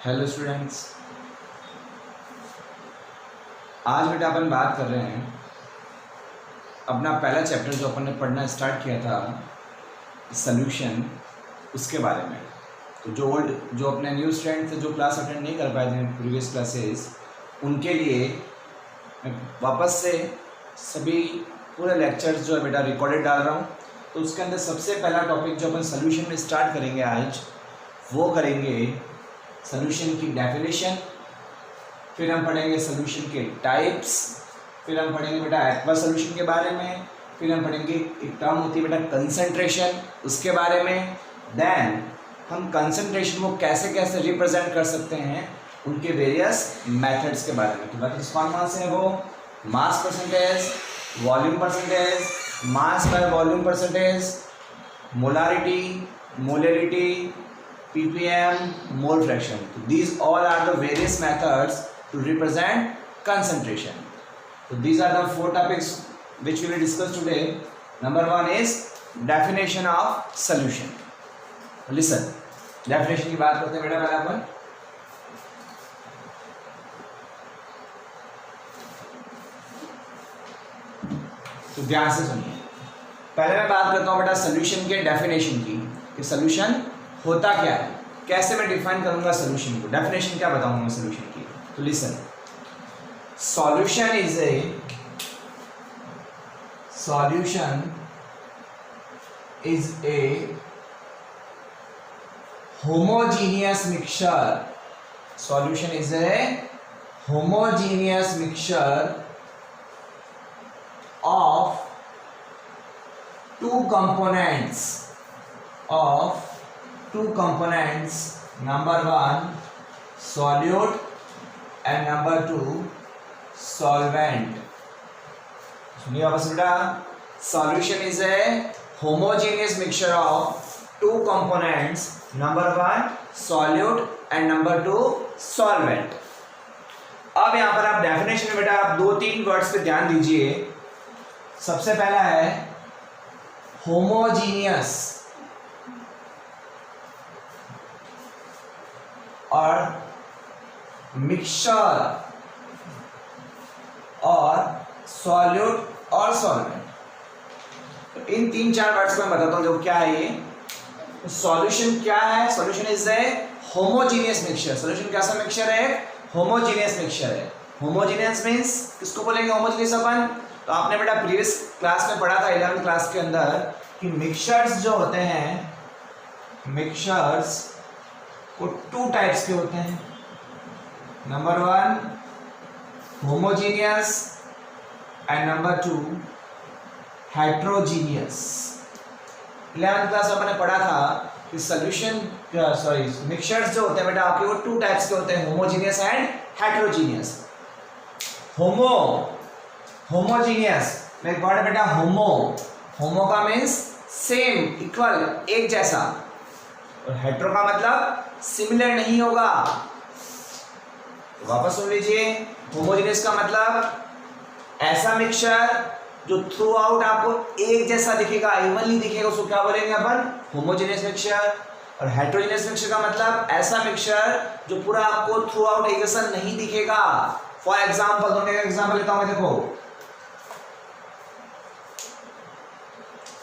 Hello students, आज बेटा अपन बात कर रहे हैं अपना पहला चैप्टर जो अपन ने पढ़ना स्टार्ट किया था सॉल्यूशन, उसके बारे में। तो जो अपने न्यू स्टूडेंट थे जो क्लास अटेंड नहीं कर पाए थे प्रीवियस क्लासेस, उनके लिए मैं वापस से सभी पूरे लेक्चर्स जो है बेटा रिकॉर्डेड डाल रहा हूँ। तो उसके अंदर सबसे पहला टॉपिक जो अपन सॉल्यूशन में स्टार्ट करेंगे आज, वो करेंगे सॉल्यूशन की डेफिनेशन। फिर हम पढ़ेंगे सॉल्यूशन के टाइप्स। फिर हम पढ़ेंगे बेटा एक्वा सॉल्यूशन के बारे में। फिर हम पढ़ेंगे एक टर्म होती है बेटा कंसंट्रेशन, उसके बारे में। देन हम कंसंट्रेशन को कैसे कैसे रिप्रेजेंट कर सकते हैं, उनके वेरियस मेथड्स के बारे में। तो मेथड्स कौन से हैं वो? Mass percentage, volume percentage, mass by volume percentage, molarity, molarity, ppm, mole fraction. These all are the various methods to represent concentration. So these are the four topics which we will discuss today. Number one is definition of solution. Listen, definition की बात करते हैं बेटा पहले अपन। तो ध्यान से सुनिए। पहले मैं बात करता हूँ बेटा सॉल्यूशन के डेफिनेशन की, कि सॉल्यूशन होता क्या है, कैसे मैं डिफाइन करूंगा सॉल्यूशन को, डेफिनेशन क्या बताऊंगा मैं सॉल्यूशन की। तो listen, solution is a homogeneous mixture. Solution is a homogeneous mixture of two components, number one solute and number two solvent. सुनिए वापस बेटा, solution is a homogeneous mixture of two components, number one solute and number two solvent. अब यहां पर आप definition में बेटा आप 2-3 वर्ड्स पे ध्यान दीजिए। सबसे पहला है होमोजीनियस और मिक्सचर और सॉल्यूट और सॉल्वेंट। तो इन 3-4 वर्ड्स को मैं बताता हूं जो क्या है ये। सॉल्यूशन क्या है? Solution is a homogeneous mixture. Solution कैसा मिक्सचर है? होमोजीनियस मिक्सचर है। होमोजीनियस मींस किसको बोलेंगे होमोजीनियस अपन? तो आपने बेटा प्रीवियस क्लास में पढ़ा था 11वीं क्लास के अंदर कि मिक्सचर्स जो होते हैं, मिक्सचर्स वो 2 टाइप्स के होते हैं। Number 1 homogeneous and number 2 heterogeneous. 11वीं क्लास में मैंने पढ़ा था कि मिक्सचर्स जो होते हैं बेटा आपके वो 2 टाइप्स के होते हैं, होमोजीनियस एंड हेट्रोजीनियस। होमोजीनियस में एक वर्ड है बेटा होमो का मीन्स सेम, इक्वल, एक जैसा, और हेट्रो का मतलब सिमिलर नहीं होगा। वापस सुन लीजिए, होमोजीनियस का मतलब ऐसा मिक्सचर जो थ्रू आउट आपको एक जैसा दिखेगा, इवनली दिखेगा, उसको क्या बोलेंगे अपन? Homogeneous mixture. और हेट्रोजीनियस मिक्सचर का मतलब ऐसा मिक्सचर जो पूरा आपको थ्रू आउट एक जैसा नहीं दिखेगा। फॉर एग्जाम्पल, दोनों का एग्जाम्पल लेता हूं मैं, देखो।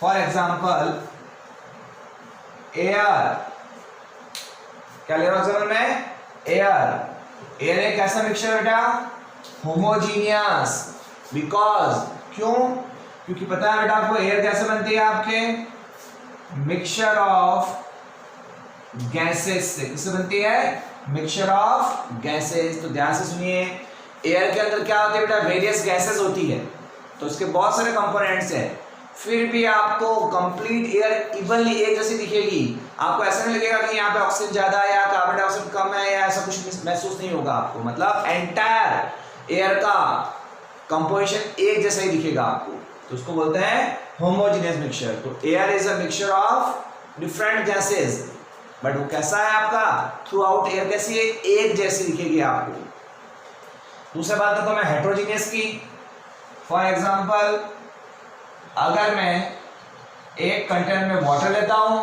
फॉर एग्जाम्पल एयर, क्या ले रहा हूं एग्जाम्पल में? एयर एक ऐसा मिक्सचर बेटा होमोजीनियस। बिकॉज क्यों? क्योंकि पता है बेटा आपको एयर कैसे बनती है? आपके मिक्सचर ऑफ गैसेस से। किससे बनती है? Mixture of gases. तो ध्यान से सुनिए, एयर के अंदर क्या होती है बेटा? वेरियस गैसेस होती है, तो उसके बहुत सारे कंपोनेंट्स हैं। फिर भी आपको कंप्लीट एयर इवनली एक जैसी दिखेगी। आपको ऐसा नहीं लगेगा कि यहाँ पे ऑक्सीजन ज्यादा है या कार्बन डाइऑक्साइड कम है या ऐसा कुछ महसूस नहीं होगा आपको। मतलब एंटायर एयर का कंपोजिशन एक जैसा ही दिखेगा आपको, तो उसको बोलते हैं होमोजेनियस मिक्सचर। तो air is a mixture of different gases, but वो कैसा है आपका? थ्रू आउट एयर कैसी है? एक जैसी दिखेगी आपको। दूसरा बात करता हूं मैं हेट्रोजीनियस की। फॉर एग्जाम्पल, अगर मैं एक कंटेनर में वाटर लेता हूं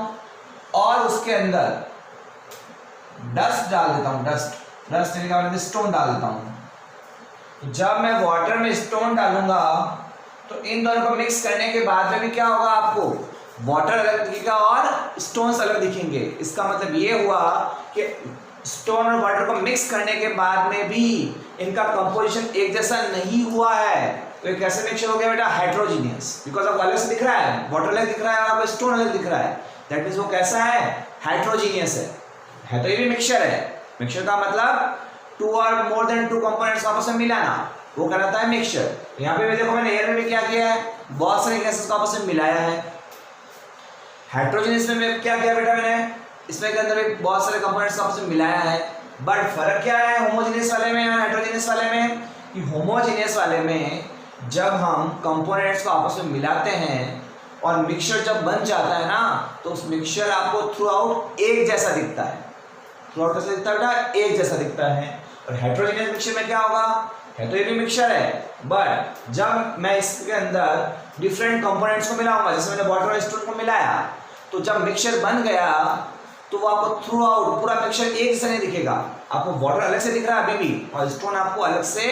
और उसके अंदर डस्ट डाल देता हूँ, डस्ट यानी क्या बोलते, स्टोन डाल देता हूँ। तो जब मैं वाटर में स्टोन डालूंगा तो इन दोनों को मिक्स करने के बाद में भी क्या होगा, आपको वाटर अलग दिखेगा और स्टोन्स अलग दिखेंगे। इसका मतलब ये हुआ कि स्टोन और वाटर को मिक्स करने के बाद में भी इनका कंपोजिशन एक जैसा नहीं हुआ है। तो ये कैसे मिक्सचर हो गया बेटा, हेट्रोजीनियस। बिकॉज आपको अलग से दिख रहा है, वाटर अलग दिख रहा है और आपको स्टोन अलग दिख रहा है, दैट मीन्स वो कैसा है, हेट्रोजीनियस है। तो ये भी मिक्सचर है। मिक्सचर का मतलब टू और मोर देन टू कंपोनेंट्स आपस में मिलाना, वो कहलाता है मिक्सचर। यहाँ पे देखो मैंने एयर में भी क्या किया है, बहुत सारे गैसेस को आपस में मिलाया है। हेट्रोजीनियस में क्या किया बेटा मैंने, इसमें के अंदर भी बहुत सारे कंपोनेंट्स आपस में मिलाया है। बट फर्क क्या है होमोजेनियस वाले में और हेट्रोजीनियस वाले में, कि होमोजेनियस वाले में जब हम कंपोनेंट्स को आपस में मिलाते हैं और मिक्सचर जब बन जाता है ना, तो उस मिक्सचर आपको थ्रू आउट एक जैसा दिखता है। थ्रू आउट कैसा दिखता है बेटा, एक जैसा दिखता है। और हेट्रोजीनियस मिक्सचर में क्या होगा, है तो ये भी मिक्सचर है, बट जब मैं इसके अंदर डिफरेंट कंपोनेंट्स को मिलाऊंगा, जैसे मैंने वाटर और स्टोन को मिलाया, तो जब मिक्सचर बन गया तो वो आपको थ्रू आउट पूरा मिक्सचर एक जैसा नहीं दिखेगा। आपको वाटर अलग से दिख रहा है अभी भी, और स्टोन आपको अलग से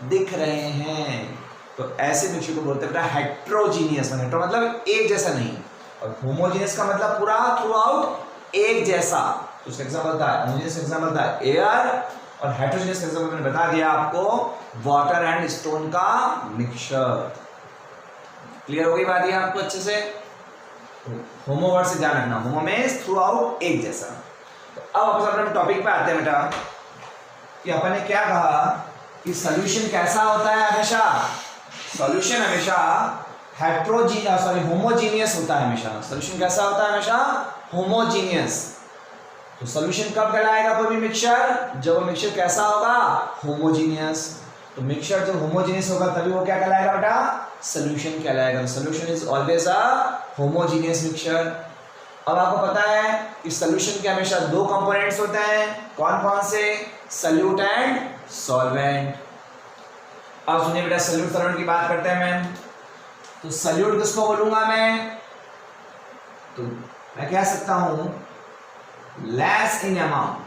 दिख रहे हैं। तो ऐसे मिक्सचर को बोलते हैं बेटा हेट्रोजीनियस। हेट्रो मतलब एक जैसा नहीं, और होमोजीनियस का मतलब पूरा थ्रू आउट एक जैसा। तो उसका एग्जांपल था, होमोजीनियस एग्जांपल था एयर, और हेट्रोजीनियस का एग्जांपल मैंने बता दिया आपको, वाटर एंड स्टोन का मिक्सचर। क्लियर हो गई बात ये आपको अच्छे से। होमो वर्ड से ध्यान रखना, होमो में थ्रू आउट एक जैसा। तो अब अपन अपने टॉपिक पे आते हैं बेटा, कि अपन ने क्या कहा कि सॉल्यूशन कैसा होता है, हमेशा सॉल्यूशन हमेशा होमोजीनियस होता है। हमेशा सॉल्यूशन कैसा होता है, हमेशा होमोजीनियस। तो सॉल्यूशन कब कहलाएगा कोई भी मिक्सचर, जब वो मिक्सचर कैसा होगा, होमोजीनियस। तो मिक्सचर जब होमोजीनियस होगा तभी वो क्या कहलाएगा बेटा, सॉल्यूशन कहलाएगा। Solution is always a homogeneous mixture. अब आपको पता है कि सॉल्यूशन के हमेशा दो कंपोनेंट्स होते हैं, कौन कौन से, सॉल्यूट एंड सॉल्वेंट। अब सुनिए बेटा, सॉल्यूट सॉल्वेंट की बात करते हैं मैं। तो सॉल्यूट किसको बोलूंगा मैं, तो मैं कह सकता हूं लेस इन अमाउंट।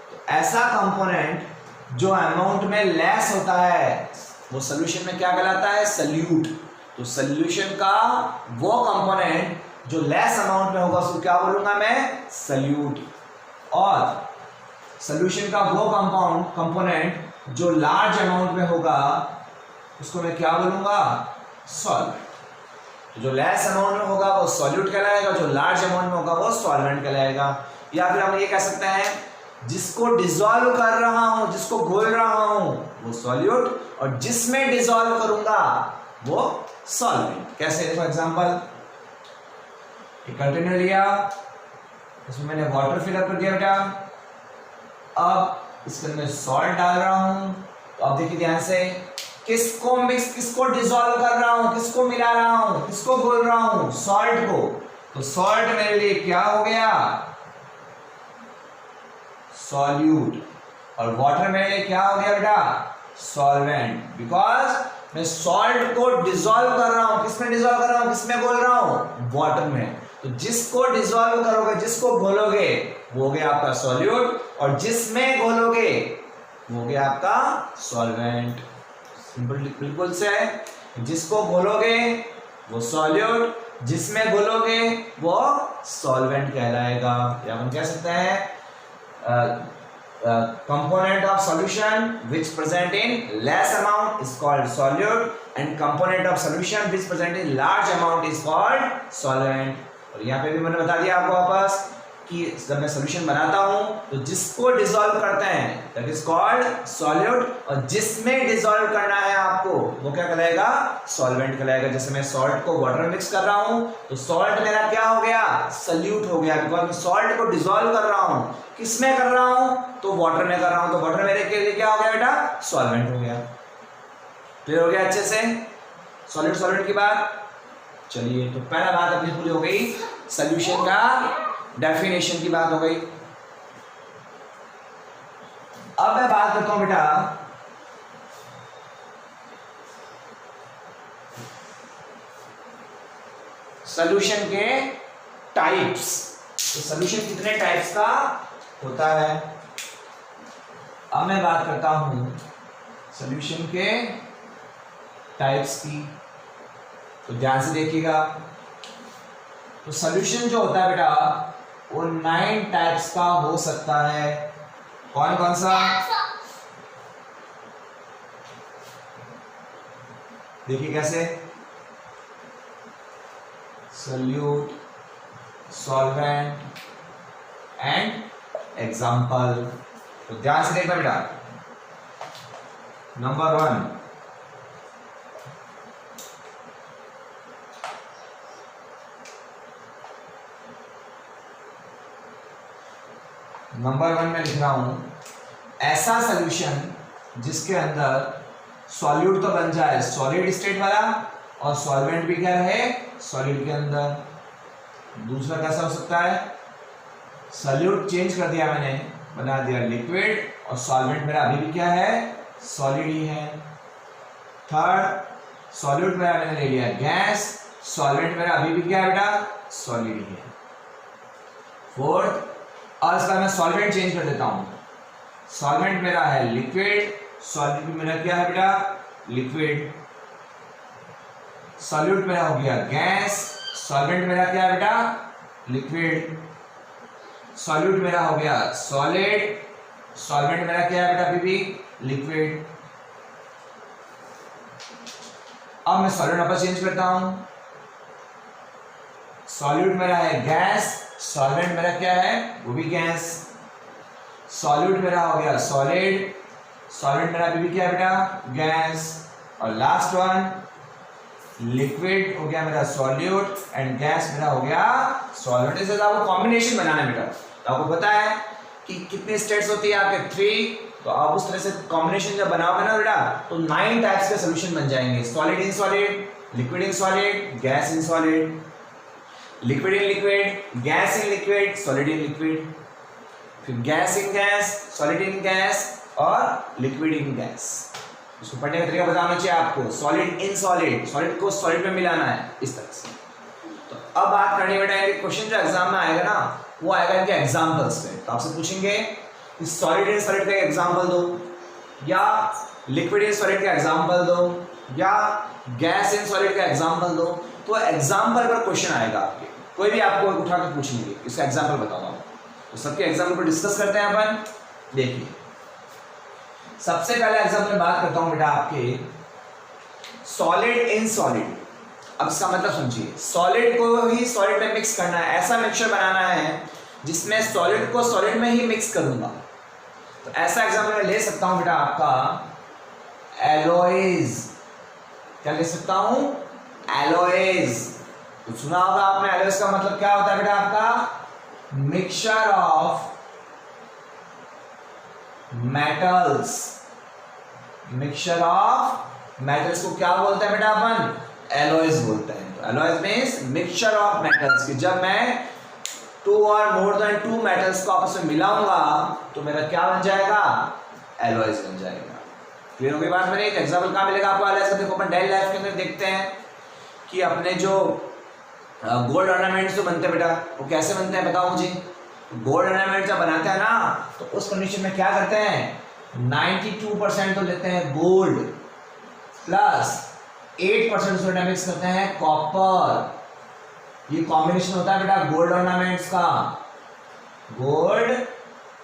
तो ऐसा कंपोनेंट जो अमाउंट में लेस होता है वो सॉल्यूशन में क्या कहलाता है, सॉल्यूट। तो सॉल्यूशन का वो कंपोनेंट जो लेस अमाउंट में होगा उसको क्या बोलूंगा मैं, सॉल्यूट। और सॉल्यूशन का वो कंपोनेंट जो लार्ज अमाउंट में होगा उसको मैं क्या बोलूंगा, सॉल्वेंट। तो जो लेस अमाउंट में होगा वो सॉल्यूट कहलाएगा, जो लार्ज अमाउंट में होगा वो सॉल्वेंट कहलाएगा। या फिर हम ये कह सकते हैं जिसको डिसॉल्व कर रहा हूं, जिसको घोल रहा हूं वो सॉल्यूट, और जिसमें डिसॉल्व करूंगा वो सॉल्वेंट। कैसे, देखो एग्जांपल, एक कंटेनर लिया, इसमें मैंने वाटर फिलअप कर दिया बेटा, अब इसके अंदर सॉल्ट डाल रहा हूं। तो अब देखिए ध्यान से, किसको डिसॉल्व कर रहा हूं, किसको मिला रहा हूं, किसको घोल रहा हूं, सॉल्ट को। तो सॉल्ट मेरे लिए क्या हो गया, सॉल्यूट, और वाटर मेरे लिए क्या हो गया बेटा, सॉल्वेंट। बिकॉज मैं सॉल्ट को डिसॉल्व कर रहा हूं, किसमें डिसॉल्व कर रहा हूं, किसमें घोल रहा हूं, वाटर में। तो जिसको डिसॉल्व करोगे, जिसको घोलोगे वो हो गया आपका सॉल्यूट, और जिसमें घोलोगे वो हो गया आपका सॉल्वेंट। सिंपल, बिल्कुल से है, जिसको घोलोगे वो सॉल्यूट, जिसमें घोलोगे वो सॉल्वेंट कहलाएगा। या हम कह सकते हैं component of solution which present in less amount is called solute and component of solution which present in large amount is called solvent। और यहाँ पे भी मैंने बता दिया आपको वापस कि जब मैं सॉल्यूशन बनाता हूँ तो जिसको डिसॉल्व करते हैं दैट इज कॉल्ड सॉल्यूट, और जिसमें डिसॉल्व करना है आपको वो क्या कहलाएगा, सॉल्वेंट कहलाएगा। जैसे मैं सॉल्ट को वाटर में मिक्स कर रहा हूँ तो सॉल्ट मेरा क्या हो गया, सॉल्यूट हो गया, बिकॉज मैं सॉल्ट को डिसॉल्व कर रहा हूँ। किसमें कर रहा हूँ, तो वाटर में कर रहा हूँ, तो वाटर मेरे के लिए क्या हो गया बेटा, सॉल्वेंट हो गया। क्लियर हो गया अच्छे से सॉलिड सॉल्वेंट की बात। चलिए, तो पहला बात अपनी पूरी हो गई, सॉल्यूशन का डेफिनेशन की बात हो गई। अब मैं बात करता हूं बेटा सॉल्यूशन के टाइप्स। तो सॉल्यूशन कितने टाइप्स का होता है। अब मैं बात करता हूं सॉल्यूशन के टाइप्स की, तो ध्यान से देखिएगा। तो सॉल्यूशन जो होता है बेटा वो 9 टाइप्स का हो सकता है। कौन कौन सा? देखिए कैसे, सॉल्यूट, सॉल्वेंट एंड एग्जाम्पल। तो ध्यान से देखना बेटा। नंबर 1, में लिख रहा हूं ऐसा सॉल्यूशन जिसके अंदर सॉल्यूट तो बन जाए सॉलिड स्टेट वाला और सॉल्वेंट भी क्या है सॉलिड के अंदर। दूसरा कैसा हो सकता है, सॉल्यूट चेंज कर दिया मैंने, बना दिया लिक्विड और सॉल्वेंट मेरा अभी भी क्या है सॉलिड ही है। थर्ड, सॉल्यूट मेरा मैंने ले लिया गैस, सॉल्वेंट मेरा अभी भी क्या है बेटा सॉलिड ही है। फोर्थ, और इसका मैं सॉल्वेंट चेंज कर देता हूं, सॉल्वेंट मेरा है लिक्विड, सॉल्वेंट भी मेरा क्या है बेटा लिक्विड। सॉल्यूट मेरा हो गया गैस, सॉल्वेंट मेरा क्या है बेटा लिक्विड। सॉल्यूट मेरा हो गया सॉलिड, सॉल्वेंट मेरा क्या है बेटा अभी भी लिक्विड। अब मैं सॉल्यूट वापस चेंज करता हूं, सॉल्यूट मेरा है गैस, सॉल्वेंट मेरा क्या है वो भी गैस। सॉल्यूट मेरा हो गया सॉलिड, सॉल्वेंट मेरा अभी भी क्या है बेटा गैस। और लास्ट वन लिक्विड हो गया मेरा सॉल्यूट एंड गैस मेरा हो गया सॉल्वेंट। इसे आपको कॉम्बिनेशन बनाना है बेटा। तो आपको पता है कि कितनी स्टेट्स होती है आपके 3, तो आप उस तरह से कॉम्बिनेशन जब बनाओगे ना बेटा तो 9 टाइप्स के सॉल्यूशन बन जाएंगे। Solid in solid, liquid in solid, gas in solid, liquid in liquid, gas in liquid, solid in liquid, फिर gas in gas, solid in gas और लिक्विड इन गैस। इसको पढ़ने का तरीका बताना चाहिए आपको। सॉलिड इन सॉलिड, सॉलिड को सॉलिड में मिलाना है इस तरह से। तो अब बात करनी बेटा है क्वेश्चन जो एग्जाम में आएगा ना वो आएगा इनके एग्जांपल्स पे। तो आपसे पूछेंगे कि सॉलिड इन सॉलिड का एग्जांपल दो, या लिक्विड इन सॉलिड का एग्जांपल दो, या गैस इन सॉलिड का एग्जांपल दो। तो एग्जांपल पर क्वेश्चन आएगा आपके, कोई भी आपको उठा कर पूछेंगे इसका एग्जांपल बताओ। तो सबके एग्जांपल पर डिस्कस करते हैं अपन। देखिए सबसे पहले एग्जांपल में बात करता हूं बेटा आपके सॉलिड इन सॉलिड। अब इसका मतलब समझिए, सॉलिड को ही सॉलिड में मिक्स करना है, ऐसा मिक्सचर बनाना है जिसमें सॉलिड को सॉलिड में ही मिक्स करूंगा। तो ऐसा एग्जांपल मैं ले सकता हूं बेटा आपका एलोइज। क्या ले सकता हूं एलोइज। तो सुना होगा आपने एलोइज का मतलब क्या होता है बेटा आपका mixture of metals. Mixture of metals को क्या बोलते हैं बेटा अपन एलोइज बोलते हैं। तो एलोइज मींस मिक्सचर ऑफ मेटल्स कि जब मैं 2 और मोर देन 2 मेटल्स को आपस में मिलाऊंगा तो मेरा क्या बन जाएगा एलोइज बन जाएगा। क्लियर हो गई बात मेरी। एक एग्जांपल कहां मिलेगा आपको एलोइज का, देखो अपन डेली लाइफ के अंदर देखते हैं कि अपने जो गोल्ड ऑर्नामेंट्स जो बनते हैं बेटा वो कैसे बनते हैं बताओ मुझे। गोल्ड ऑर्नामेंट जब बनाते हैं ना तो उस कंडीशन में क्या करते हैं 92% तो लेते हैं गोल्ड प्लस 8% उसमें मिक्स करते हैं कॉपर। ये कॉम्बिनेशन होता है बेटा गोल्ड ऑर्नामेंट्स का। गोल्ड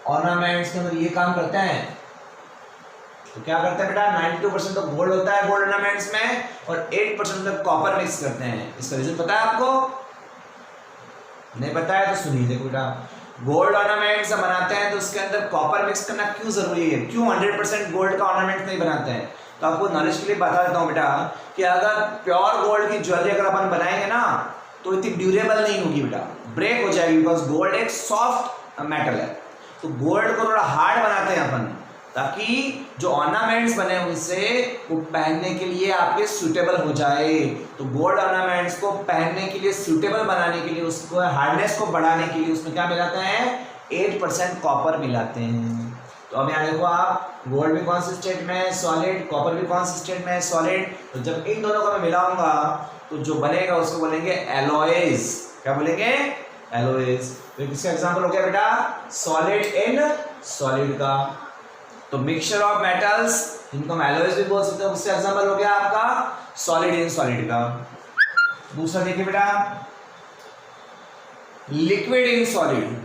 ऑर्नामेंट्स के अंदर ये काम करते हैं। तो क्या करते हैं बेटा 92% तो गोल्ड होता है गोल्ड ऑर्नामेंट्स में और 8% तक कॉपर मिक्स करते हैं। इसका रीजन पता है आपको? नहीं पता है तो सुनिए। देखो बेटा गोल्ड ऑर्नामेंट जब बनाते हैं तो उसके अंदर कॉपर मिक्स करना क्यों जरूरी है, क्यों 100% गोल्ड का ऑर्नामेंट नहीं बनाते हैं? तो आपको नॉलेज के लिए बता देता हूं बेटा कि अगर प्योर गोल्ड की ज्वेलरी अगर अपन बनाएंगे ना तो इतनी ड्यूरेबल नहीं होगी बेटा, ब्रेक हो जाएगी, बिकॉज गोल्ड एक सॉफ्ट मेटल है। तो गोल्ड को थोड़ा हार्ड बनाते हैं अपन ताकि जो ऑर्नामेंट्स बने उनसे वो पहनने के लिए आपके सूटेबल हो जाए। तो गोल्ड ऑर्नामेंट्स को पहनने के लिए सूटेबल बनाने के लिए उसको हार्डनेस को बढ़ाने के लिए उसमें क्या मिलाते हैं 8% कॉपर मिलाते हैं। तो अब यहाँ देखो आप गोल्ड भी कौन से स्टेट में है सॉलिड, कॉपर भी कौन से स्टेट में है सॉलिड। तो जब इन दोनों को मैं मिलाऊंगा तो जो बनेगा उसको बोलेंगे एलॉयज। क्या बोलेंगे एलोएज। तो किसका एग्जांपल हो गया बेटा? सॉलिड इन सॉलिड का। तो मिक्सचर ऑफ मेटल्स जिनको हम एलोएज भी बोल सकते हैं, उसका एग्जांपल हो गया आपका सॉलिड इन सॉलिड का। दूसरा देखिए बेटा, लिक्विड इन सॉलिड,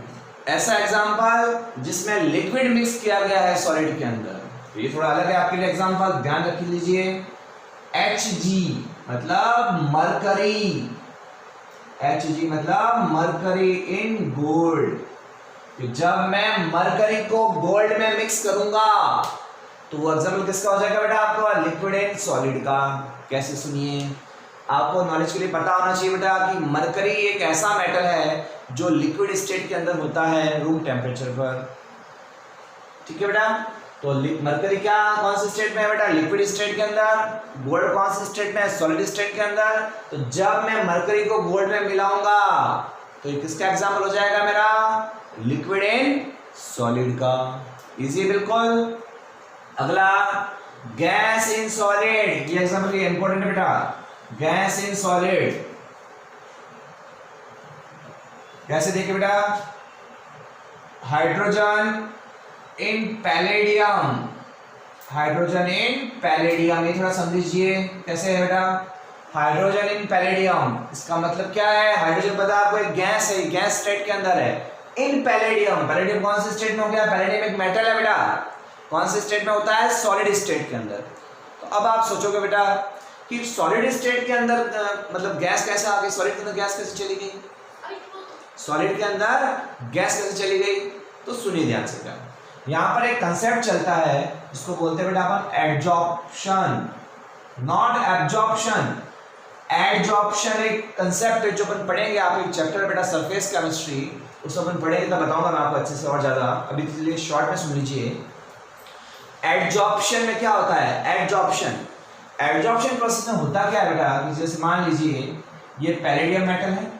ऐसा एग्जांपल जिसमें लिक्विड मिक्स किया गया है सॉलिड के अंदर। तो ये थोड़ा अलग है आपके लिए एग्जांपल, ध्यान रख लीजिए। Hg मतलब मरकरी, Hg मतलब मरकरी इन गोल्ड। तो जब मैं मरकरी को गोल्ड में मिक्स करूंगा तो वो एग्जांपल किसका हो जाएगा बेटा? आपको लिक्विड इन सॉलिड का। कैसे? सुनिए, आपको नॉलेज के लिए पता होना चाहिए बेटा कि मरकरी एक ऐसा मेटल है जो लिक्विड स्टेट के अंदर होता है रूम टेम्परेचर पर। ठीक है बेटा? तो मरकरी क्या कौन से स्टेट में है बेटा? लिक्विड स्टेट के अंदर। गोल्ड कौन से स्टेट में है? सॉलिड स्टेट के अंदर। तो जब मैं मरकरी को गोल्ड में मिलाऊंगा तो ये किसका एग्जांपल हो जाएगा मेरा? लिक्विड इन सॉलिड का। इजी है बिल्कुल। अगला, गैस इन सॉलिड, ये एग्जांपल ये इंपॉर्टेंट है बेटा। गैस इन सॉलिड कैसे? देखिए बेटा, hydrogen in palladium, hydrogen in palladium, ये थोड़ा समझिए कैसे है बेटा? हाइड्रोजन इन पैलेडियम, इसका मतलब क्या है? हाइड्रोजन पता आपको एक गैस है, गैस स्टेट के अंदर है। इन पैलेडियम, पैलेडियम कौन से स्टेट में हो गया? पैलेडियम एक मेटल है बेटा, कौन से स्टेट में होता है? सॉलिड स्टेट के अंदर। तो अब आप सोचोगे बेटा कि सॉलिड स्टेट के अंदर मतलब गैस कैसे आ गई? सॉलिड के अंदर गैस कैसे चली गई? सॉलिड के अंदर गैस कैसे चली गई? तो सुनिए ध्यान से बेटा, यहां पर एक कंसेप्ट चलता है जिसको बोलते हैं बेटा अपन एडजॉर्प्शन, नॉट एब्जॉर्प्शन। एडजॉर्प्शन एक कंसेप्ट है जो अपन पढ़ेंगे, आप एक चैप्टर बेटा सरफेस केमिस्ट्री, उसको अपन पढ़ेंगे तो बताऊंगा मैं आपको अच्छे से और ज्यादा। अभी के लिए शॉर्ट में सुन लीजिए। एडजॉर्प्शन में क्या होता है? एडजॉर्प्शन प्रोसेस में होता क्या है बेटा? जैसे मान लीजिए ये पैलेडियम मेटल है,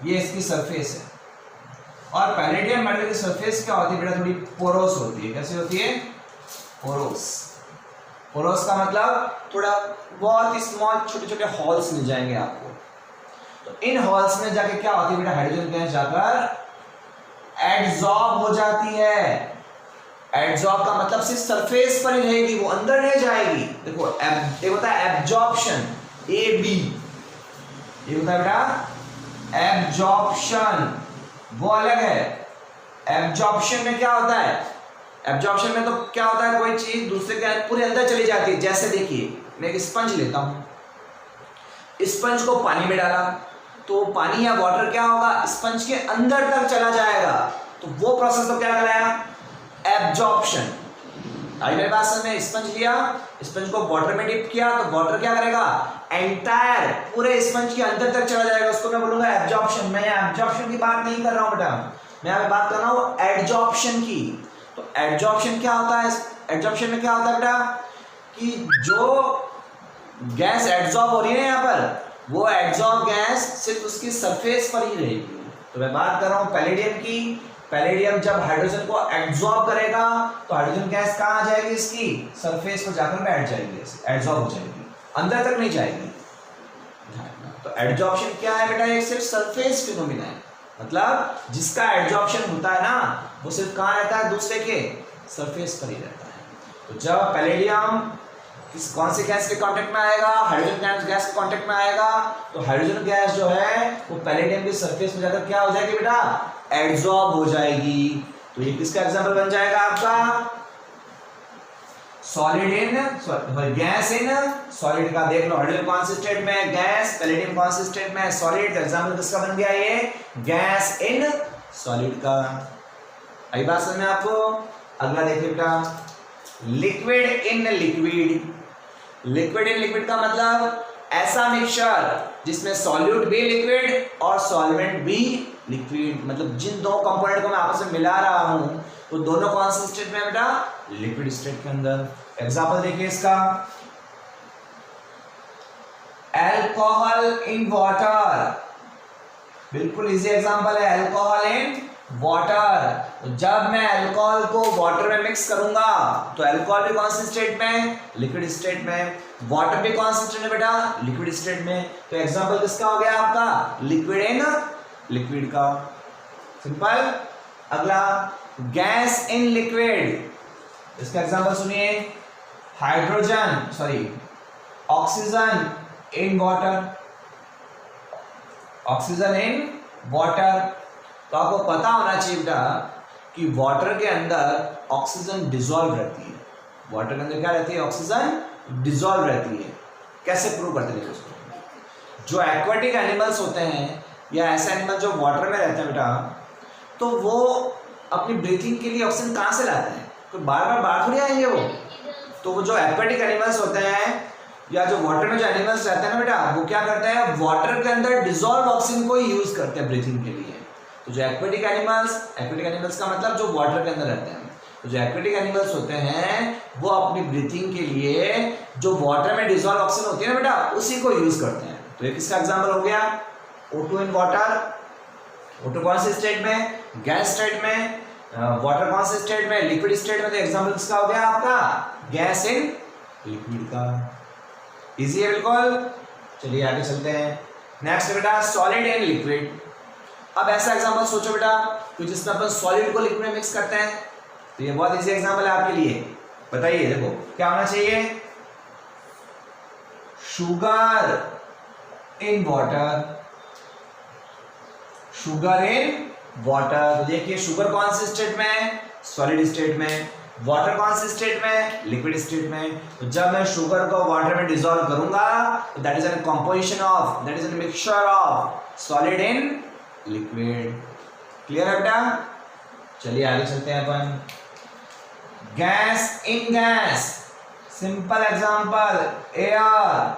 ये इसकी सरफेस है, और पैलेडियम मेटल की सरफेस क्या होती है बेटा? थोड़ी पोरोस होती है। कैसे होती है? पोरोस। पोरोस का मतलब थोड़ा बहुत ही स्मॉल छोटे छोटे हॉल्स मिल जाएंगे आपको। तो इन हॉल्स में जाके क्या होती है बेटा? हाइड्रोजन गैस जाकर एडजॉर्ब हो जाती है। एडजॉर्ब का मतलब सिर्फ सरफेस पर ही रहेगी, वो अंदर नहीं जाएगी। देखो ये होता है एब्जॉर्प्शन, AB, ये होता है बेटा एब्जॉर्प्शन, वो अलग है। एब्जॉर्प्शन में क्या होता है? एब्जॉर्प्शन में तो क्या होता है? कोई चीज दूसरे के पूरे अंदर चली जाती है। जैसे देखिए, मैं एक स्पंज लेता हूं, स्पंज को पानी में डाला तो पानी या वाटर क्या होगा? स्पंज के अंदर तक चला जाएगा। तो वो प्रोसेस तो क्या कहलाया? एब्जॉर्प्शन। आई मेरे बात समझ में? स्पंज लिया, स्पंज को वाटर में डिप किया तो वाटर क्या करेगा? एंटायर पूरे स्पंज के अंदर तक चला जाएगा, उसको मैं बोलूंगा एब्जॉर्प्शन। मैं एब्जॉर्प्शन की बात नहीं कर रहा हूं बेटा, मैं यहाँ पे बात कर रहा हूं एडजॉर्प्शन की। तो एडजॉर्प्शन क्या होता है? एडजॉर्प्शन में क्या होता है बेटा कि जो गैस एडजॉर्ब हो रही है यहाँ पर, वो एडजॉर्ब गैस सिर्फ उसकी सरफेस पर ही रहेगी। तो मैं बात कर रहा हूँ पैलेडियम की। पैलेडियम जब हाइड्रोजन को एब्जॉर्ब करेगा तो हाइड्रोजन गैस कहाँ आ जाएगी? इसकी सरफेस पर जाकर बैठ जाएगी, एब्जॉर्ब हो जाएगी, अंदर तक नहीं जाएगी। तो एडजॉर्प्शन क्या है बेटा? ये सिर्फ सरफेस फिनोमिना है, मतलब जिसका एडजॉर्प्शन होता है ना वो सिर्फ कहाँ रहता है? दूसरे के सरफेस पर ही रहता है। तो जब पैलेडियम कौन सी गैस के कांटेक्ट में आएगा? हाइड्रोजन गैस के कांटेक्ट में आएगा, तो हाइड्रोजन गैस जो है वो पैलेडियम की सरफेस में जाकर क्या हो जाएगी बेटा? एब्जॉर्ब हो जाएगी। तो ये किसका एग्जांपल बन जाएगा आपका? Solid in gas in solid का। देख लो, हाइड्रोजन कौन से स्टेट में है? गैस। पैलेडियम कौन से स्टेट में है? सॉलिड। एग्जांपल किसका बन गया? ये गैस इन सॉलिड का। आई बात समझ में आपको? अगला देखिए बेटा, liquid in liquid. Liquid in liquid का मतलब ऐसा मिक्सचर जिसमें सॉल्यूट भी लिक्विड और सॉल्वेंट भी लिक्विड, मतलब जिन दो कंपोनेंट को मैं आपस में मिला रहा हूं तो दोनों कौन से स्टेट में है बेटा? लिक्विड स्टेट के अंदर। एग्जांपल देखिए इसका, अल्कोहल इन वाटर, बिल्कुल इजी एग्जांपल है, अल्कोहल इन वाटर। जब मैं अल्कोहल को वाटर में मिक्स करूंगा तो अल्कोहल भी कौन से स्टेट में? लिक्विड स्टेट में। वाटर भी कौन से स्टेट में बेटा? लिक्विड स्टेट में। तो एग्जांपल किसका हो गया आपका? लिक्विड इन लिक्विड का, सिंपल। अगला गैस इन लिक्विड, इसका एग्जांपल सुनिए, oxygen in water, oxygen in water. तो आपको पता होना चाहिए बेटा कि वाटर के अंदर ऑक्सीजन डिसॉल्व रहती है, वाटर के अंदर क्या रहती है, ऑक्सीजन डिसॉल्व रहती है। कैसे प्रूव करते हैं उसको? जो एक्वाटिक एनिमल्स होते हैं या ऐसे एनिमल जो वाटर में रहते हैं बेटा, तो वो अपनी ब्रीथिंग के लिए ऑक्सीजन कहाँ से लाते हैं? तो बार बार बाहर थोड़ी आएंगे वो। तो वो जो एक्वाटिक एनिमल्स होते हैं या जो वाटर में जो एनिमल्स रहते हैं ना बेटा, वो क्या करते हैं, वाटर के अंदर डिसॉल्व ऑक्सीजन को यूज करते हैं ब्रीथिंग के लिए। तो जो एक्वाटिक एनिमल्स का मतलब जो वाटर के अंदर रहते हैं, तो जो एक्वाटिक एनिमल्स होते हैं वो अपनी ब्रीथिंग के लिए जो वाटर में डिसॉल्व ऑक्सीजन होती है ना बेटा, उसी को यूज करते हैं। तो एक इसका एग्जांपल हो गया O2 इन वाटर। O2 कौन से स्टेट में, गैस स्टेट में, वाटर कौन से स्टेट में, लिक्विड स्टेट में। तो एग्जांपल किसका हो गया आपका, गैस इन लिक्विड का। इजी है बिल्कुल। चलिए आगे चलते हैं। नेक्स्ट बेटा सॉलिड इन लिक्विड। अब ऐसा एग्जांपल सोचो बेटा कि जिसमें अपन सॉलिड को लिक्विड में मिक्स करते हैं। तो ये बहुत इजी एग्जांपल है आपके लिए। बताइए, देखो क्या होना चाहिए, sugar in water, sugar in water. तो देखिए शुगर कौन से स्टेट में है, सॉलिड स्टेट में। वाटर कौन से स्टेट में, लिक्विड स्टेट में। तो जब मैं शुगर को वाटर में डिसॉल्व करूंगा तो that is an composition of, that is an mixture of solid in liquid. Clear है बेटा? चलिए आगे चलते हैं अपन। Gas in gas, simple example air.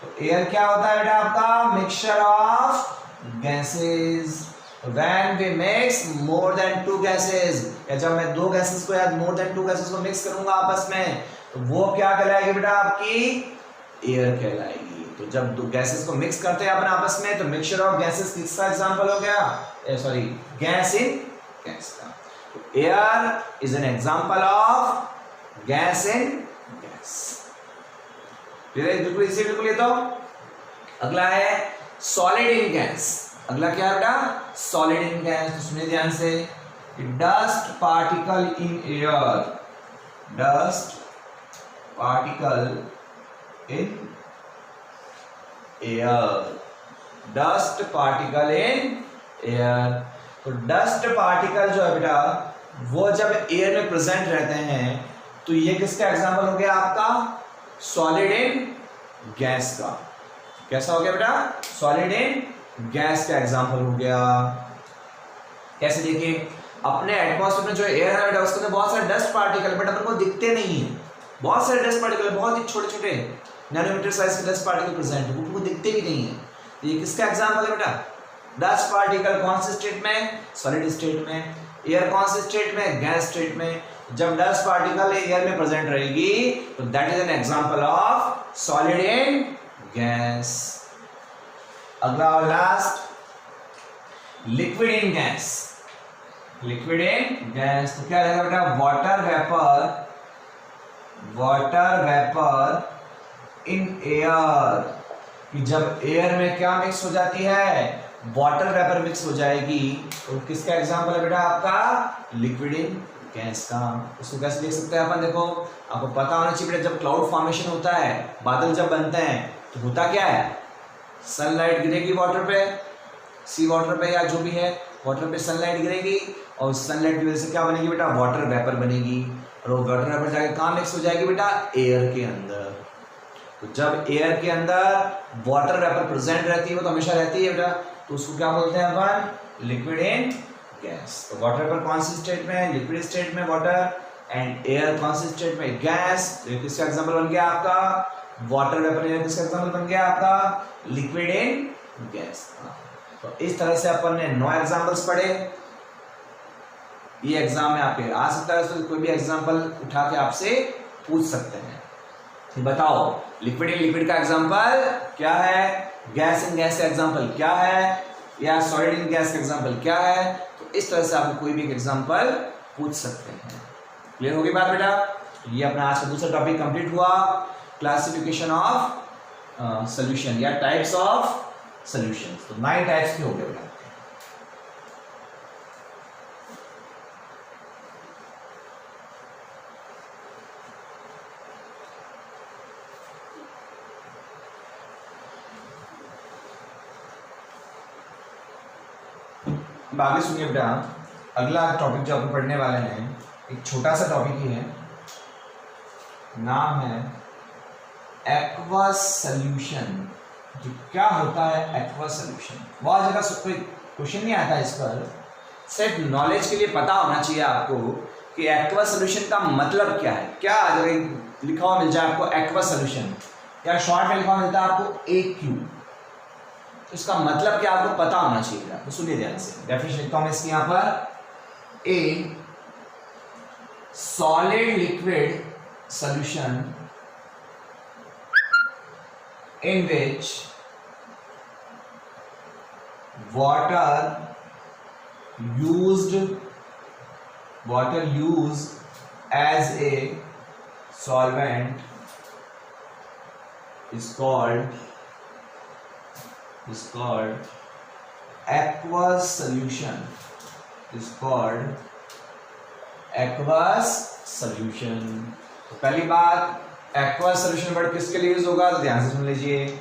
तो एयर क्या होता है बेटा आपका, mixture of gases. When we mix more than two gases, या जब मैं दो गैसेस को या more than two gases को मिक्स करूंगा आपस में, तो वो क्या कहलाएगी बेटा आपकी, एयर कहलाएगी। तो जब दो गैसेस को मिक्स करते हैं अपन आपस में, तो मिक्सचर ऑफ गैसेस किसका एग्जांपल हो गया, गैस इन गैस का। तो air is an example of gas in gas. बिल्कुल इसी बिल्कुल। ये तो अगला है सॉलिड इन गैस। अगला क्या है बेटा, सॉलिड इन गैस। तो सुनिए ध्यान से, dust particle in air, dust particle in air, dust particle in air. तो डस्ट पार्टिकल जो है बेटा, वो जब एयर में प्रेजेंट रहते हैं, तो ये किसका एग्जांपल हो गया आपका, सॉलिड इन गैस का। कैसा हो गया बेटा, सॉलिड इन गैस का एग्जांपल हो गया। कैसे देखिए, अपने एटमॉस्फेयर में जो एयर है उसके अंदर बहुत सारे डस्ट पार्टिकल बट अपन को दिखते नहीं है। बहुत सारे डस्ट पार्टिकल, बहुत ही छोटे छोटे नैनोमीटर साइज के डस्ट पार्टिकल प्रेजेंट है, वो दिखते भी नहीं है। तो ये किसका एग्जांपल है बेटा, डस्ट पार्टिकल कौन से स्टेट में, सॉलिड स्टेट में। एयर कौन से स्टेट में, गैस स्टेट में। जब डस्ट पार्टिकल एयर में प्रेजेंट रहेगी तो that is an example of solid in gas. अगला और last, liquid in gas. Liquid in gas तो क्या रहेगा बेटा, water vapour, water vapour in air. कि जब एयर में क्या मिक्स हो जाती है, वाटर वेपर मिक्स हो जाएगी, तो किसका एग्जांपल है बेटा आपका, लिक्विड इन गैस का। उसको कैसे देख सकते हैं अपन, देखो आपको पता होना चाहिए बेटा, जब क्लाउड फॉर्मेशन होता है, बादल जब बनते हैं, तो होता क्या है, सनलाइट गिरेगी वाटर पे, सी वाटर पे या जो भी है, वाटर पे सनलाइट गिरेगी और सनलाइट की वजह से क्या बनेगी बेटा, वाटर वेपर बनेगी। और वो वाटर वेपर जाके कहाँ मिक्स हो जाएगी बेटा, एयर के अंदर। तो जब एयर के अंदर वाटर वेपर प्रेजेंट रहती है, वो तो हमेशा रहती है बेटा, तो उसको क्या बोलते हैं अपन, लिक्विड इन गैस। तो वाटर वेपर कौन सी स्टेट में है, लिक्विड स्टेट में वाटर, एंड एयर कौन सी स्टेट में, गैस। तो किसका एग्जांपल बन गया आपका, वाटर वेपर। एयर किसका एग्जांपल बन गया आपका, लिक्विड इन गैस। तो इस तरह से अपन ने 9 एग्जांपल्स पढ़े। ये एग्जाम में आपके आ सकता है, तो कोई भी एग्जांपल उठा के आपसे पूछ सकते हैं। बताओ लिक्विड इन लिक्विड का एग्जांपल क्या है, गैस इन गैस का एग्जांपल क्या है, या सॉलिड इन गैस का एग्जांपल क्या है। तो इस तरह से आप कोई भी एग्जांपल पूछ सकते हैं। क्लियर होगी बात बेटा? ये अपना आज का दूसरा टॉपिक कंप्लीट हुआ, क्लासिफिकेशन ऑफ सॉल्यूशन या टाइप्स ऑफ सॉल्यूशंस। तो 9 टाइप्स के हो गए बेटा। अब आगे सुनिए बेटा, अगला टॉपिक जो अपन पढ़ने वाले हैं एक छोटा सा टॉपिक ही है, नाम है एक्वस सॉल्यूशन। तो क्या होता है एक्वस सॉल्यूशन? बहुत जगह कोई क्वेश्चन नहीं आता इस पर, सिर्फ नॉलेज के लिए पता होना चाहिए आपको कि एक्वस सॉल्यूशन का मतलब क्या है। क्या अगर लिखा हुआ मिल जाए आपको एक्वस सॉल्यूशन, या शॉर्ट में लिखा हुआ मिलता है आपको AQ, तो इसका मतलब क्या आपको पता होना चाहिए। तो सुनिए ध्यान से, डेफिनेशन लिखता हूं मैं इसकी यहां पर, ए solid liquid solution in which water used as a solvent is called aqueous solution. Is called aqueous solution. तो पहली बात, एक्वस सॉल्यूशन वर्ड किसके लिए यूज होगा, तो ध्यान से सुन लीजिए।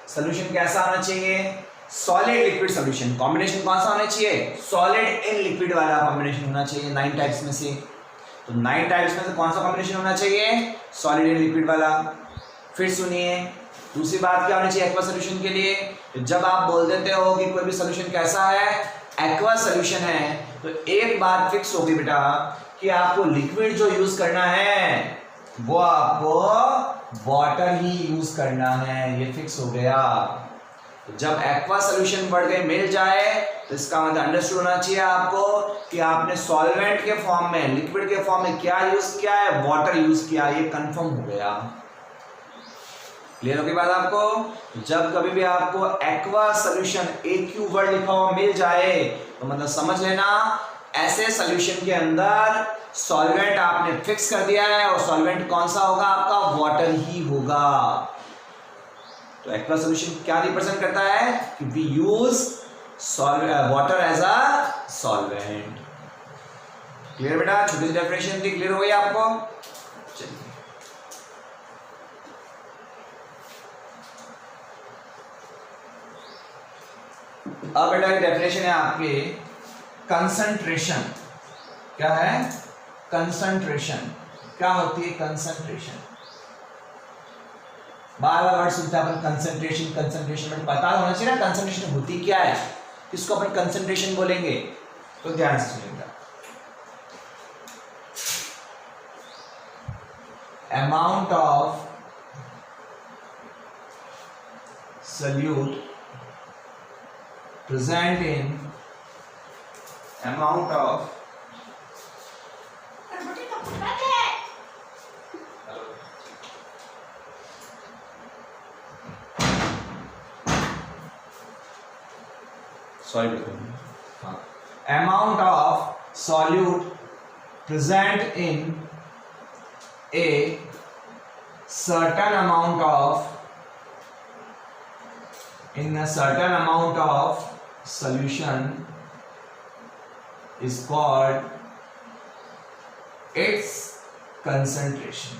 सॉल्यूशन कैसा होना चाहिए? Solid liquid solution. कॉम्बिनेशन कौन सा होना चाहिए? सॉलिड इन लिक्विड वाला कॉम्बिनेशन होना चाहिए 9 टाइप्स में से। तो 9 टाइप्स में से कौन सा कॉम्बिनेशन होना चाहिए? सॉलिड इन लिक्विड वाला। फिर सुनिए, दूसरी बात क्या होनी चाहिए एक्वस सॉल्यूशन के लिए? तो जब आप बोल देते हो कि कोई भी सॉल्यूशन कैसा है, एक्वस सॉल्यूशन है, तो एक बात फिक्स होगी बेटा कि आपको लिक्विड जो यूज करना है वो आपको वाटर ही यूज करना है, ये फिक्स हो गया। तो जब एक्वा सॉल्यूशन वर्ड में मिल जाए तो इसका मतलब अंडरस्टूड होना चाहिए आपको कि आपने सॉल्वेंट के फॉर्म में, लिक्विड के फॉर्म में क्या यूज किया है? वाटर यूज किया, ये कंफर्म हो गया। क्लियर हो गई बात आपको? जब कभी भी आपको एक्वा सॉल्यूशन AQ वर्ड लिखा हुआ मिल जाए तो मतलब समझ लेना ऐसे सॉल्यूशन के अंदर सॉल्वेंट आपने फिक्स कर दिया है, और सॉल्वेंट कौन सा होगा आपका? वाटर ही होगा। तो एक्वा सॉल्यूशन क्या रिप्रेजेंट करता है कि we use water as a solvent. Clear बेटा? छोटी सी डेफिनेशन थी, क्लियर हो गई आपको? चलिए अब बेटा डेफिनेशन है आपके कंसंट्रेशन। क्या है? कंसंट्रेशन। क्या होती है कंसंट्रेशन? बार बार वर्ड सुनते हैं अपन कंसंट्रेशन कंसंट्रेशन, में पता होना चाहिए ना कंसंट्रेशन होती क्या है, किसको अपन कंसंट्रेशन बोलेंगे। तो ध्यान से सुनिएगा, amount of solute present in amount of amount of solute present in a certain amount of solution is called its concentration.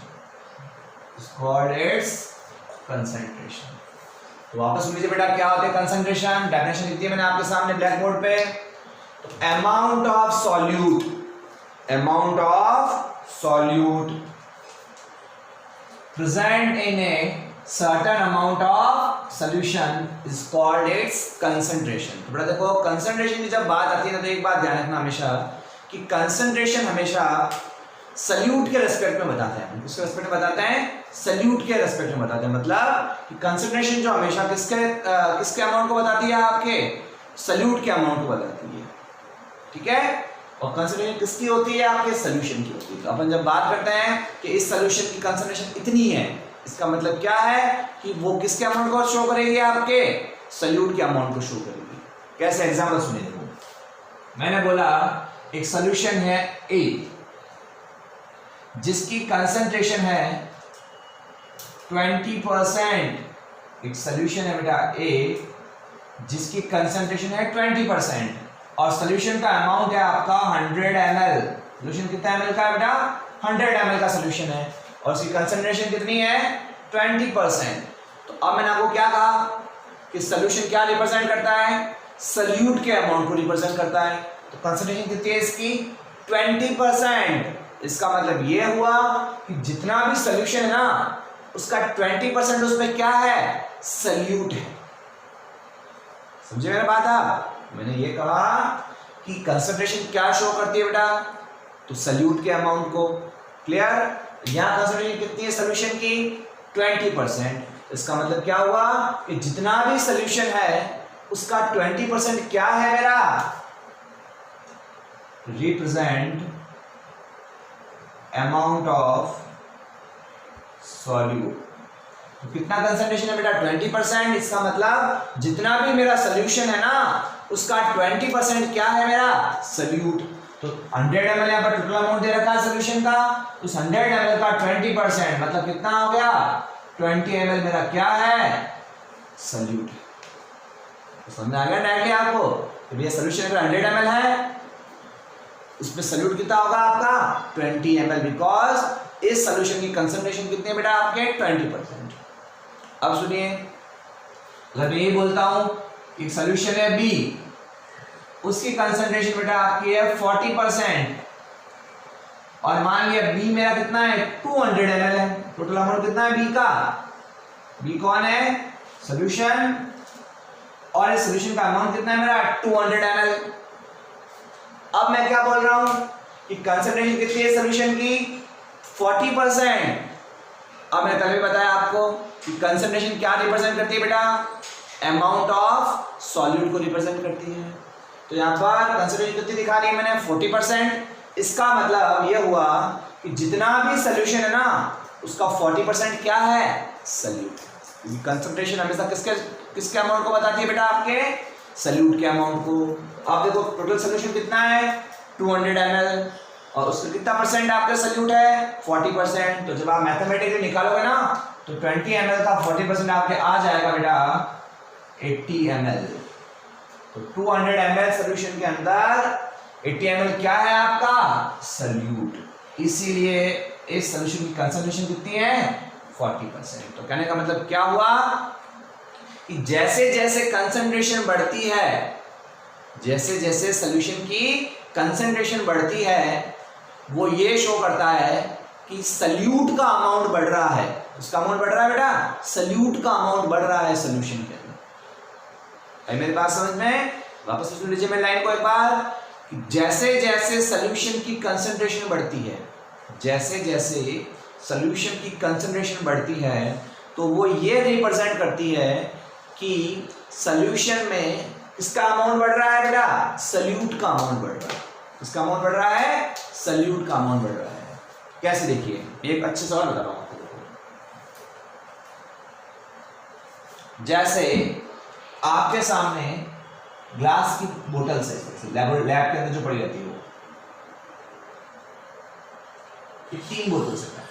तो वापस सुन लीजिए बेटा, क्या होता है कंसंट्रेशन? डेफिनेशन लिखी है मैंने आपके सामने ब्लैक बोर्ड पे। Amount of solute present in A certain amount of solution is called its concentration। तो बेटा देखो, कंसंट्रेशन की जब बात आती है ना, तो एक बात ध्यान रखना हमेशा कि कंसंट्रेशन हमेशा सल्यूट के रेस्पेक्ट में बताते हैं। किसके रेस्पेक्ट में बताते हैं? सल्यूट के रेस्पेक्ट में बताते हैं। मतलब कि कंसंट्रेशन जो हमेशा किसके अमाउंट को बताती है? आपके सल्यूट के अमाउंट को बताती है। ठीक है? और कंसंट्रेशन किसकी होती है? आपके सॉल्यूशन की होती है। तो अपन जब बात करते हैं कि इस सॉल्यूशन की कंसंट्रेशन इतनी है, इसका मतलब क्या है कि वो किसके अमाउंट को शो करेगी? आपके सॉल्यूट के अमाउंट को शो करेगी। कैसे? एग्जांपल सुनिए। देखो, मैंने बोला एक सॉल्यूशन है A जिसकी कंसंट्रेशन है 20%। एक सॉल्यूशन है बेटा A जिसकी कंसंट्रेशन है 20%, और सॉल्यूशन का अमाउंट है आपका 100 ml। सॉल्यूशन कितना ml का है बेटा? 100 ml का सॉल्यूशन है, और उसकी कंसंट्रेशन कितनी है? 20%। तो अब मैंने आपको क्या कहा कि सॉल्यूशन क्या रिप्रेजेंट करता है? सल्यूट के अमाउंट को रिप्रेजेंट करता है। तो कंसंट्रेशन कितनी है इसकी 20%। इसका मतलब ये हुआ कि जितना भी सोल्यूशन है ना उसका 20% उसमें क्या है, सल्यूट है। समझे मेरा बात आप? मैंने ये कहा कि कंसंट्रेशन क्या शो करती है बेटा, तो सल्यूट के अमाउंट को। क्लियर? यहां कंसंट्रेशन कितनी है सोल्यूशन की 20%। इसका मतलब क्या हुआ कि जितना भी सोल्यूशन है उसका 20% क्या है मेरा, रिप्रेजेंट अमाउंट ऑफ सॉल्यूट। तो कितना कंसंट्रेशन है बेटा 20%। इसका मतलब जितना भी मेरा सोल्यूशन है ना उसका 20% क्या है मेरा, सल्यूट। तो 100 ml यहाँ पर टोटल अमाउंट दे रखा है सोल्यूशन का, तो 100 ml का 20% मतलब कितना हो गया 20 ml मेरा क्या है, सल्यूट। तो समझ आ गया डायरेक्टली आपको? तो ये सोल्यूशन अगर 100 ml है उसमें सल्यूट कितना होगा आपका 20 ml, बिकॉज इस सोल्यूशन की कंसंट्रेशन कितनी है बेटा आपके 20%। अब सुनिए, अगर मैं ये बोलता हूं कि सोल्यूशन है बी, उसकी कंसंट्रेशन बेटा आपकी है 40%, और मान लिया बी मेरा कितना है 200 ml है। टोटल अमाउंट कितना है बी का, बी कौन है सोल्यूशन, और इस सोल्यूशन का अमाउंट कितना है मेरा 200 ml। अब मैं क्या बोल रहा हूं कि कंसंट्रेशन कितनी है सोल्यूशन की 40%। अब मैंने पहले भी बताया आपको कि कंसंट्रेशन क्या रिप्रेजेंट करती है बेटा, अमाउंट ऑफ सॉल्यूट को रिप्रेजेंट करती है। तो यहाँ पर कंसंट्रेशन कितनी दिखा रही है मैंने 40%। इसका मतलब ये हुआ कि जितना भी सोल्यूशन है ना उसका 40% क्या है, सल्यूट। कंसंट्रेशन हमेशा किसके अमाउंट को बताती है बेटा, आपके सल्यूट के अमाउंट को। आप देखो टोटल सोल्यूशन कितना है 200 ml, और उसका कितना परसेंट आपका सल्यूट है 40%। तो जब आप मैथमेटिकली निकालोगे ना तो 20 ml का 40% आपके आ जाएगा बेटा 80 ml। तो 200 ml सोल्यूशन के अंदर 80 ml क्या है आपका, सल्यूट। इसीलिए इस सोल्यूशन की कंसंट्रेशन कितनी है 40%। तो कहने का मतलब क्या हुआ कि जैसे जैसे कंसंट्रेशन बढ़ती है, जैसे जैसे सोल्यूशन की कंसंट्रेशन बढ़ती है, वो ये शो करता है कि सल्यूट का अमाउंट बढ़ रहा है। उसका अमाउंट बढ़ रहा है बेटा, सल्यूट का अमाउंट बढ़ रहा है सोल्यूशन के अंदर। मेरी बात समझ में? वापस सुन लीजिए मैं लाइन को एक बार, कि जैसे जैसे सोल्यूशन की कंसंट्रेशन बढ़ती है, जैसे जैसे सोल्यूशन की कंसंट्रेशन बढ़ती है, तो वो ये रिप्रेजेंट करती है कि सोल्यूशन में इसका अमाउंट बढ़ रहा है बेटा, सल्यूट का अमाउंट बढ़ रहा है। इसका अमाउंट बढ़ रहा है, सल्यूट का अमाउंट बढ़ रहा है। कैसे देखिए, एक अच्छे सवाल बता रहा हूं आपको। जैसे आपके सामने ग्लास की बोतल से लैब के अंदर जो पड़ी रहती है वो, ये 3 बोतल से है।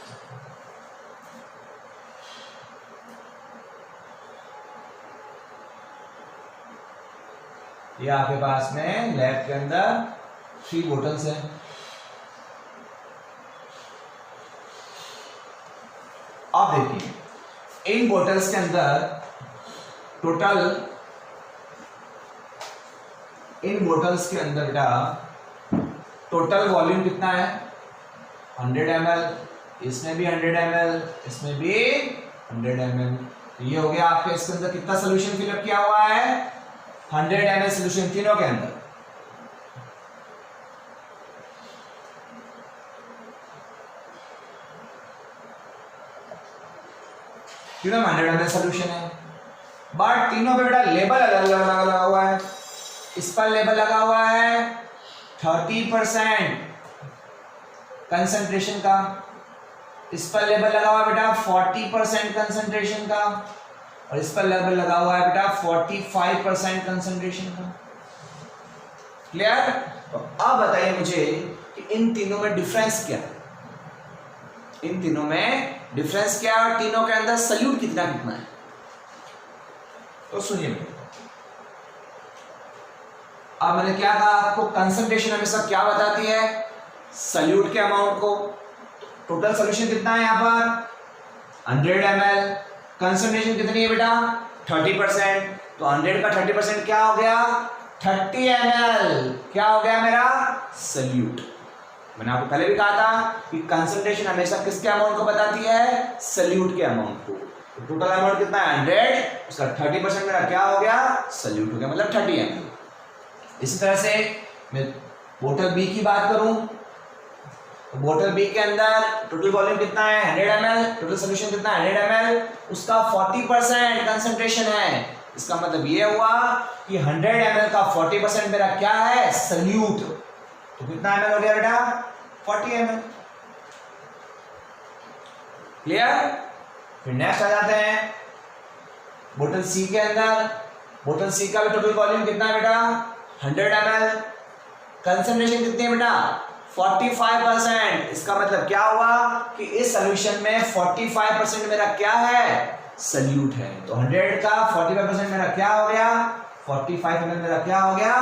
ये आपके पास में लैब के अंदर 3 बोतल्स है। आप देखिए इन बोतल्स के अंदर टोटल, इन बोतल्स के अंदर बेटा टोटल वॉल्यूम कितना है 100 ml, इसमें भी 100 ml, इसमें भी 100 ml। ये हो गया आपके इसके अंदर कितना सोल्यूशन फिलअप किया हुआ है 100 ml सोल्यूशन तीनों के अंदर। तीनों में 100 ml सोल्यूशन है, बट तीनों पे बेटा लेबल अलग अलग लगा हुआ है। इस पर लेबल लगा हुआ है 30% कंसंट्रेशन का, इस पर लेबल लगा हुआ है बेटा 40% कंसंट्रेशन का, और इस पर लेबल लगा हुआ है बेटा 45% कंसंट्रेशन का। क्लियर? तो अब बताइए मुझे कि इन तीनों में डिफरेंस क्या है, इन तीनों में डिफरेंस क्या है, और तीनों के अंदर सल्यूट कितना कितना है। तो सुनिए, अब मैंने क्या कहा आपको, कंसंट्रेशन हमेशा क्या बताती है, सल्यूट के अमाउंट को। टोटल सोल्यूशन कितना है यहाँ पर 100 ml, कंसंट्रेशन कितनी है बेटा 30%, तो 100 का 30% क्या हो गया? 30 ml। क्या हो गया मेरा? सल्यूट। मैंने आपको पहले भी कहा था कि कंसंट्रेशन हमेशा किसके अमाउंट को बताती है? सल्यूट के अमाउंट को। तो टोटल अमाउंट कितना है? 100, उसका 30% मेरा क्या हो गया? सल्यूट हो गया, मतलब 30 ml। इसी तरह से मैं बोतल बी की बात करूं तो बोतल बी के अंदर टोटल वॉल्यूम कितना है? 100 ml। टोटल सोल्यूशन कितना है? 100 ml। उसका 40% कंसंट्रेशन है। इसका मतलब ये हुआ कि 100 ml का 40% मेरा क्या है? सल्यूट। तो कितना ml हो गया बेटा? 40 ml। क्लियर? फिर नेक्स्ट आ जाते हैं बोतल सी के अंदर। बोतल सी का भी टोटल वॉल्यूम कितना है बेटा? 100 ml। कंसंट्रेशन कितनी है बेटा? 45%। इसका मतलब क्या हुआ कि इस सॉल्यूशन में 45% मेरा क्या है? सल्यूट है। तो 100 का 45% मेरा क्या हो गया? 45 ml मेरा क्या हो गया?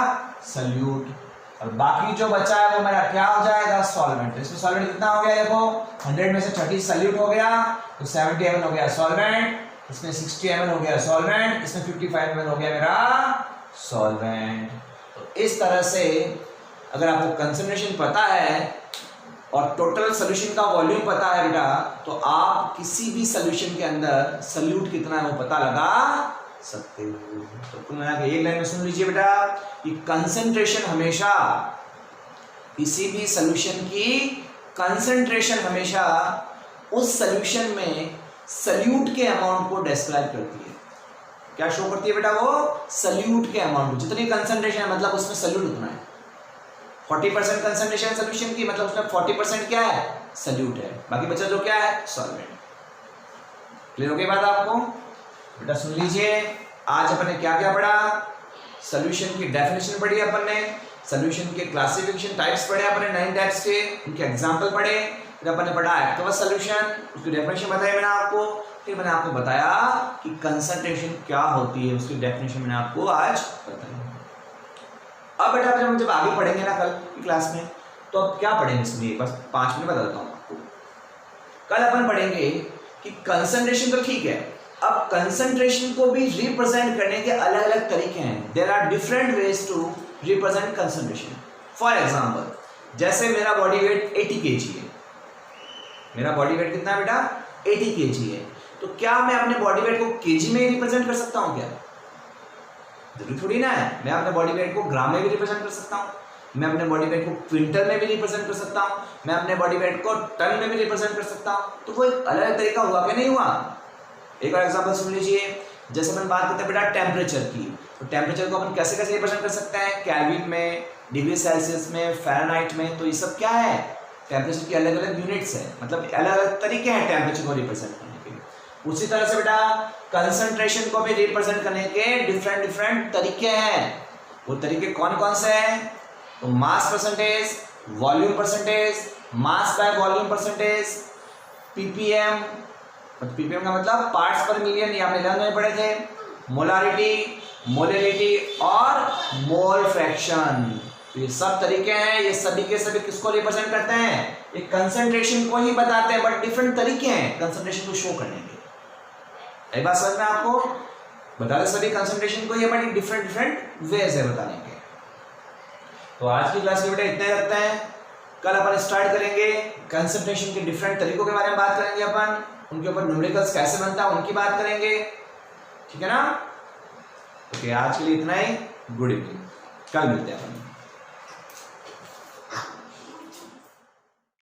सल्यूट। और बाकी जो बचा है वो मेरा क्या हो जाएगा? सॉल्वेंट। इसमें सॉल्वेंट कितना हो गया? देखो 100 में से 30 सल्यूट हो गया तो 70 ml हो गया सॉल्वेंट। इसमें 60 ml हो गया सॉल्वेंट। इसमें 55 ml हो गया मेरा सॉल्वेंट। तो इस तरह से अगर आपको कंसंट्रेशन पता है और टोटल सोल्यूशन का वॉल्यूम पता है बेटा, तो आप किसी भी सोल्यूशन के अंदर सल्यूट कितना है वो पता लगा सकते हो। तो कुल मिला के एक लाइन में सुन लीजिए बेटा कि कंसंट्रेशन हमेशा किसी भी सोल्यूशन की कंसंट्रेशन हमेशा उस सोल्यूशन में सल्यूट के अमाउंट को डिस्क्राइब करती है। क्या शो करती है बेटा? वो सल्यूट के अमाउंट। जितनी कंसंट्रेशन है मतलब उसमें सल्यूट उतना है। 40% कंसंट्रेशन सोल्यूशन की मतलब उसमें 40% क्या है? सल्यूट है। बाकी बचा जो क्या है? सॉल्वेंट। क्लियर हो गई बात आपको? बेटा सुन लीजिए, आज अपन ने क्या क्या पढ़ा? सॉल्यूशन की डेफिनेशन पढ़ी अपन ने, सॉल्यूशन के क्लासिफिकेशन टाइप्स पढ़े अपन ने 9 टाइप्स के, उनके एग्जांपल पढ़े। फिर अपन ने पढ़ा एक्वस सॉल्यूशन, उसकी डेफिनेशन बताई मैंने आपको। फिर मैंने आपको बताया कि कंसंट्रेशन क्या होती है, उसकी डेफिनेशन मैंने आपको आज बताई। अब बेटा जब आगे पढ़ेंगे ना कल की क्लास में, तो अब क्या पढ़ेंगे? सुनिए, बस 5 मिनट बता देता हूँ आपको। कल अपन पढ़ेंगे कि कंसंट्रेशन तो ठीक है, अब कंसंट्रेशन को भी रिप्रेजेंट करने के अलग अलग तरीके हैं। There are different ways to represent concentration. For example, जैसे मेरा बॉडी वेट 80 kg है। मेरा बॉडी वेट कितना है बेटा? 80 kg है। तो क्या मैं अपने बॉडी वेट को केजी में रिप्रेजेंट कर सकता हूँ क्या? जरूरी थोड़ी ना है। मैं अपने बॉडी वेट को ग्राम में भी रिप्रेजेंट कर सकता हूँ, मैं अपने बॉडी वेट को क्विंटल में भी रिप्रेजेंट कर सकता हूँ, मैं अपने बॉडी वेट को टन में भी रिप्रेजेंट कर सकता हूँ। तो वो एक अलग तरीका हुआ कि नहीं हुआ? एक और एग्जांपल सुन लीजिए। जैसे अपन बात करते हैं बेटा टेम्परेचर की, तो टेम्परेचर को अपन कैसे कैसे रिप्रेजेंट कर सकते हैं? केल्विन में, डिग्री सेल्सियस में, फ़ारेनहाइट में। तो ये सब क्या है? टेम्परेचर की अलग अलग यूनिट्स है, मतलब अलग अलग तरीके हैं टेम्परेचर को रिप्रेजेंट करने के। उसी तरह से बेटा कंसंट्रेशन को भी रिप्रेजेंट करने के डिफरेंट डिफरेंट तरीके हैं। वो तरीके कौन कौन से हैं? तो mass percentage, volume percentage, mass by volume percentage, ppm, ppm का मतलब पार्ट्स पर मिलियन, ये आपने 11th में पढ़े थे, मोलारिटी, मोलरिटी और मोल फ्रैक्शन। तो ये सब तरीके हैं, ये सभी के सभी किसको रिप्रेजेंट करते हैं? ये कंसंट्रेशन को ही बताते हैं, बट डिफरेंट तरीके हैं कंसंट्रेशन को शो करने के। एक बात समझ में आपको? बता दें सभी कंसंट्रेशन को, ये बड़ी डिफरेंट डिफरेंट वेज है बताने के। तो आज की क्लास में बेटा इतना ही रखते हैं। कल अपन स्टार्ट करेंगे कंसंट्रेशन के डिफरेंट तरीकों के बारे में बात करेंगे अपन, उनके ऊपर न्यूमेरिकल्स कैसे बनता है उनकी बात करेंगे, ठीक है ना? ओके, आज के लिए इतना ही। गुड इवनिंग, कल मिलते हैं अपन।